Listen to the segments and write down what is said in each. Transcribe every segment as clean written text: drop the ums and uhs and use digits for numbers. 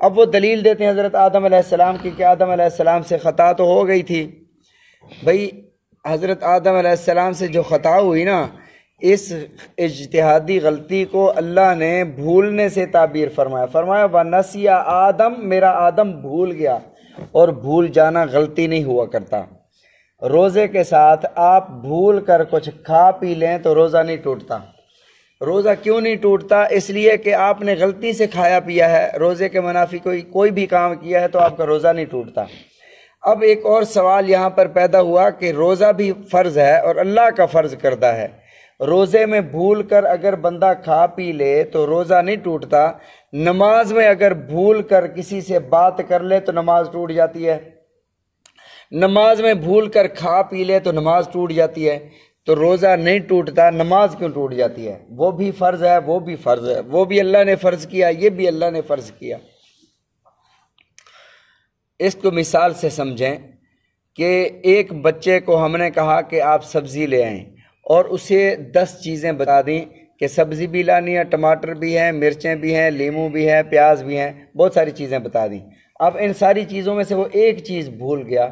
اب وہ دلیل دیتے ہیں حضرت آدم علیہ السلام کی کہ آدم علیہ السلام سے خطا تو ہو گئی تھی. بھئی حضرت آدم علیہ السلام سے جو خطا ہوئی نا، اس اجتہادی غلطی کو اللہ نے بھولنے سے تعبیر فرمایا وَنَسِيَ آدم، میرا آدم بھول گیا. اور بھول جانا غلطی نہیں ہوا کرتا. روزے کے ساتھ آپ بھول کر کچھ کھا پی لیں تو روزہ نہیں ٹوٹتا. روزہ کیوں نہیں ٹوٹتا؟ اس لیے کہ آپ نے غلطی سے کھایا پیا ہے، روزے کے منافی کوئی بھی کام کیا ہے تو آپ کا روزہ نہیں ٹوٹتا. اب ایک اور سوال یہاں پر پیدا ہوا کہ روزہ بھی فرض ہے اور اللہ کا فرض کردہ ہے. روزے میں بھول کر اگر بندہ کھا پی لے تو روزہ نہیں ٹوٹتا. نماز میں اگر بھول کر کسی سے بات کر لے تو نماز ٹوٹ جاتی ہے. نماز میں بھول کر کھا پی لے تو نماز ٹوٹ جاتی ہے. تو روزہ نہیں ٹوٹتا، نماز کیوں ٹوٹ جاتی ہے؟ وہ بھی فرض ہے، وہ بھی فرض ہے، وہ بھی اللہ نے فرض کیا، یہ بھی اللہ نے فرض کیا. اس کو مثال سے سمجھیں کہ ایک بچے کو ہم نے کہا کہ آپ سبزی لے آئیں اور اسے 10 چیزیں بتا دیں کہ سبزی بھی لانی ہے، ٹماٹر بھی ہیں، مرچیں بھی ہیں، لیموں بھی ہیں، پیاز بھی ہیں، بہت ساری چیزیں بتا دیں. اب ان ساری چیزوں میں سے وہ ایک چیز بھول گیا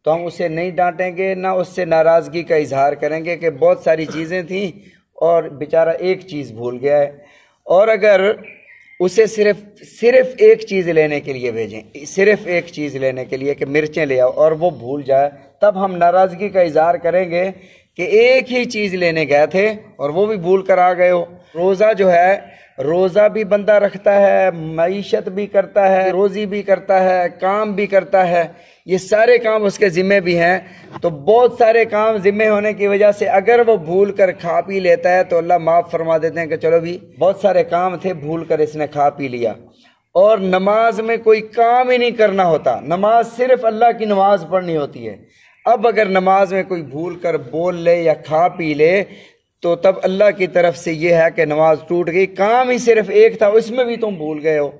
تو ہم اسے نہیں ڈانٹیں گے، نہ اس سے ناراضگی کا اظہار کریں گے کہ بہت ساری چیزیں تھیں اور بیچارہ ایک چیز بھول گیا ہے. اور اگر اسے صرف ایک چیز لینے کے لیے بھیجیں، صرف ایک چیز لینے کے لیے کہ مرچیں لے آؤ، اور وہ بھول جائے، تب ہم ناراضگی کا اظہار کریں گے کہ ایک ہی چیز لینے گئے تھے اور وہ بھی بھول کر آ گئے ہو. روزہ جو ہے، روزہ بھی بندہ رکھتا ہے، معیشت بھی کرتا ہے، روزی بھی کرتا ہے، کام بھی کرتا ہے، یہ سارے کام اس کے ذمے بھی ہیں. تو بہت سارے کام ذمے ہونے کی وجہ سے اگر وہ بھول کر کھا پی لیتا ہے تو اللہ معاف فرما دیتے ہیں کہ چلو بھی بہت سارے کام تھے، بھول کر اس نے کھا پی لیا. اور نماز میں کوئی کام ہی نہیں کرنا ہوتا، نماز صرف اللہ کی نماز پڑھنی ہوتی ہے. اب اگر نماز میں کوئی بھول کر بول لے یا کھا پی لے تو تب اللہ کی طرف سے یہ ہے کہ نماز ٹوٹ گئی، کام ہی صرف ایک تھا، اس میں بھی تم بھول گئے ہو.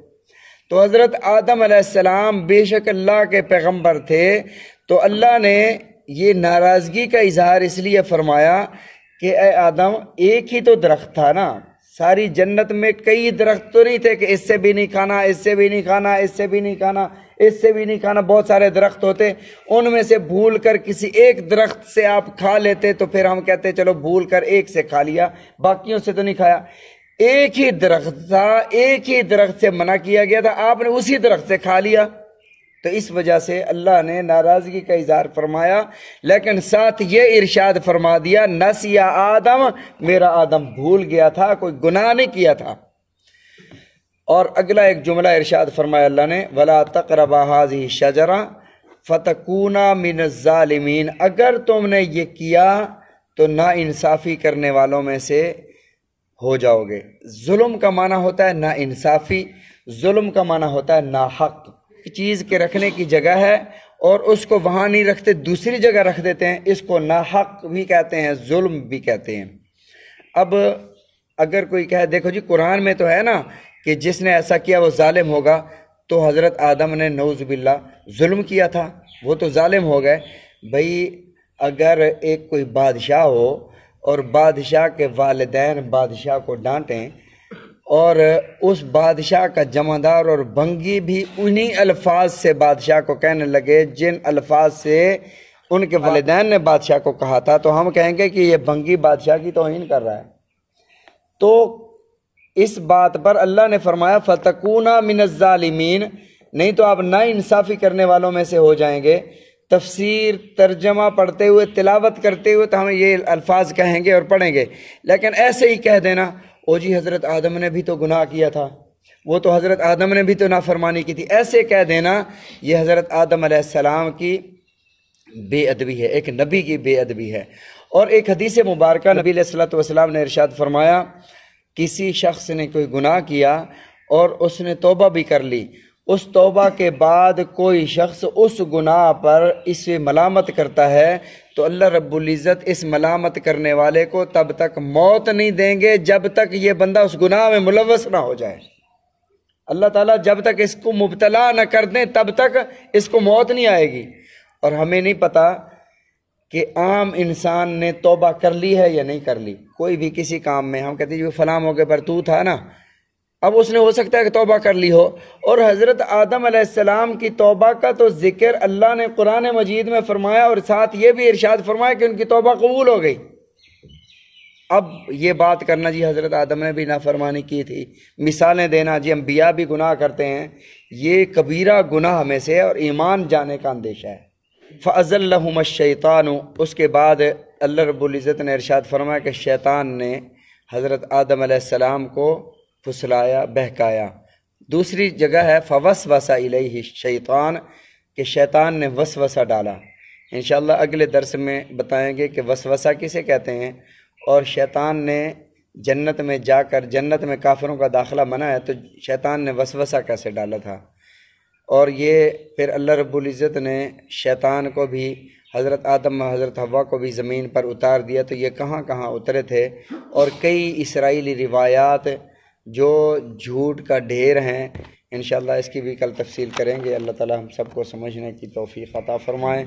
تو حضرت آدم علیہ السلام بے شک اللہ کے پیغمبر تھے، تو اللہ نے یہ ناراضگی کا اظہار اس لیے فرمایا کہ اے آدم، ایک ہی تو درخت تھا نا، ساری جنت میں کئی درخت تو نہیں تھے کہ اس سے بھی نہیں کھانا، اس سے بھی نہیں کھانا، اس سے بھی نہیں کھانا، اس سے بھی نہیں کھانا، بہت سارے درخت ہوتے. ان میں سے بھول کر کسی ایک درخت سے آپ کھا لیتے تو پھر ہم کہتے چلو بھول کر ایک سے کھا لیا، باقیوں سے تو نہیں کھایا. ایک ہی درخت تھا، ایک ہی درخت سے منع کیا گیا تھا، آپ نے اسی درخت سے کھا لیا. تو اس وجہ سے اللہ نے ناراضگی کا اظہار فرمایا، لیکن ساتھ یہ ارشاد فرما دیا نسی آدم، میرا آدم بھول گیا تھا، کوئی گناہ نہیں کیا تھا. اور اگلا ایک جملہ ارشاد فرمایا اللہ نے، وَلَا تَقْرَبَا هَٰذِهِ الشَّجَرَةَ فَتَكُونَا مِنَ الظَّالِمِينَ، اگر تم نے یہ کیا تو نا انصافی کرنے والوں میں سے ہو جاؤ گے. ظلم کا معنی ہوتا ہے نا انصافی، ظلم کا معنی ہوتا ہے ناحق. چیز کے رکھنے کی جگہ ہے اور اس کو وہاں نہیں رکھتے، دوسری جگہ رکھ دیتے ہیں، اس کو ناحق بھی کہتے ہیں، ظلم بھی کہتے ہیں. اب اگر کوئی کہے دیکھو جی قرآن میں تو ہے نا کہ جس نے ایسا کیا وہ ظالم ہوگا، تو حضرت آدم نے نعوذ باللہ ظلم کیا تھا، وہ تو ظالم ہو گئے. بھئی اگر ایک کوئی بادشاہ ہو اور بادشاہ کے والدین بادشاہ کو ڈانٹیں اور اس بادشاہ کا جمعدار اور بنگی بھی انہی الفاظ سے بادشاہ کو کہنے لگے جن الفاظ سے ان کے والدین نے بادشاہ کو کہا تھا، تو ہم کہیں گے کہ یہ بنگی بادشاہ کی توہین کر رہا ہے. تو اس بات پر اللہ نے فرمایا فَتَكُونَا مِنَ الظَّالِمِينَ، نہیں تو آپ نا انصافی کرنے والوں میں سے ہو جائیں گے. تفسیر ترجمہ پڑھتے ہوئے تلاوت کرتے ہوئے تو ہم یہ الفاظ کہیں گے اور پڑھیں گے، لیکن ایسے ہی کہہ دینا او جی حضرت آدم نے بھی تو گناہ کیا تھا، وہ تو حضرت آدم نے بھی تو نافرمانی کی تھی، ایسے کہہ دینا یہ حضرت آدم علیہ السلام کی بے ادبی ہے، ایک نبی کی بے ادبی ہے. اور ایک حدیث مبارکہ نبی علیہ الصلوۃ والسلام نے ارشاد فرمایا، کسی شخص نے کوئی گناہ کیا اور اس نے توبہ بھی کر لی، اس توبہ کے بعد کوئی شخص اس گناہ پر اسے ملامت کرتا ہے تو اللہ رب العزت اس ملامت کرنے والے کو تب تک موت نہیں دیں گے جب تک یہ بندہ اس گناہ میں ملوث نہ ہو جائے. اللہ تعالیٰ جب تک اس کو مبتلا نہ کر دیں تب تک اس کو موت نہیں آئے گی. اور ہمیں نہیں پتا کہ عام انسان نے توبہ کر لی ہے یا نہیں کر لی. کوئی بھی کسی کام میں ہم کہتے ہیں فلاں موقع پر تو تھا نا، اب اس نے ہو سکتا ہے کہ توبہ کر لی ہو، اور حضرت آدم علیہ السلام کی توبہ کا تو ذکر اللہ نے قرآن مجید میں فرمایا، اور ساتھ یہ بھی ارشاد فرمایا کہ ان کی توبہ قبول ہو گئی۔ اب یہ بات کرنا جی حضرت آدم نے بھی نافرمانی کی تھی، مثالیں دینا جی انبیاء بھی گناہ کرتے ہیں، یہ کبیرہ گناہ میں سے اور ایمان جانے کا اندیشہ ہے۔ فَأَزَلَّهُمَ الشَّيْطَانُ، اس کے بعد اللہ رب العزت نے ارشاد فرمایا کہ شیطان نے حضرت آدم علیہ السلام کو پھسلایا، بہکایا۔ دوسری جگہ ہے فَوَسْوَسَ إِلَيْهِ الشَّيْطَانُ، کہ شیطان نے وسوسہ ڈالا۔ انشاءاللہ اگلے درس میں بتائیں گے کہ وسوسہ کسے کہتے ہیں، اور شیطان نے جنت میں جا کر جنت میں کافروں کا داخلہ منع ہے تو شیطان نے وسوسہ کیسے ڈالا تھا۔ اور یہ پھر اللہ رب العزت نے شیطان کو بھی حضرت آدم اور حضرت حوا کو بھی زمین پر اتار دیا، تو یہ کہاں کہاں اترے تھے، اور کئی اسرائیلی روایات جو جھوٹ کا ڈھیر ہیں، انشاءاللہ اس کی بھی کل تفصیل کریں گے۔ اللہ تعالی ہم سب کو سمجھنے کی توفیق عطا فرمائیں۔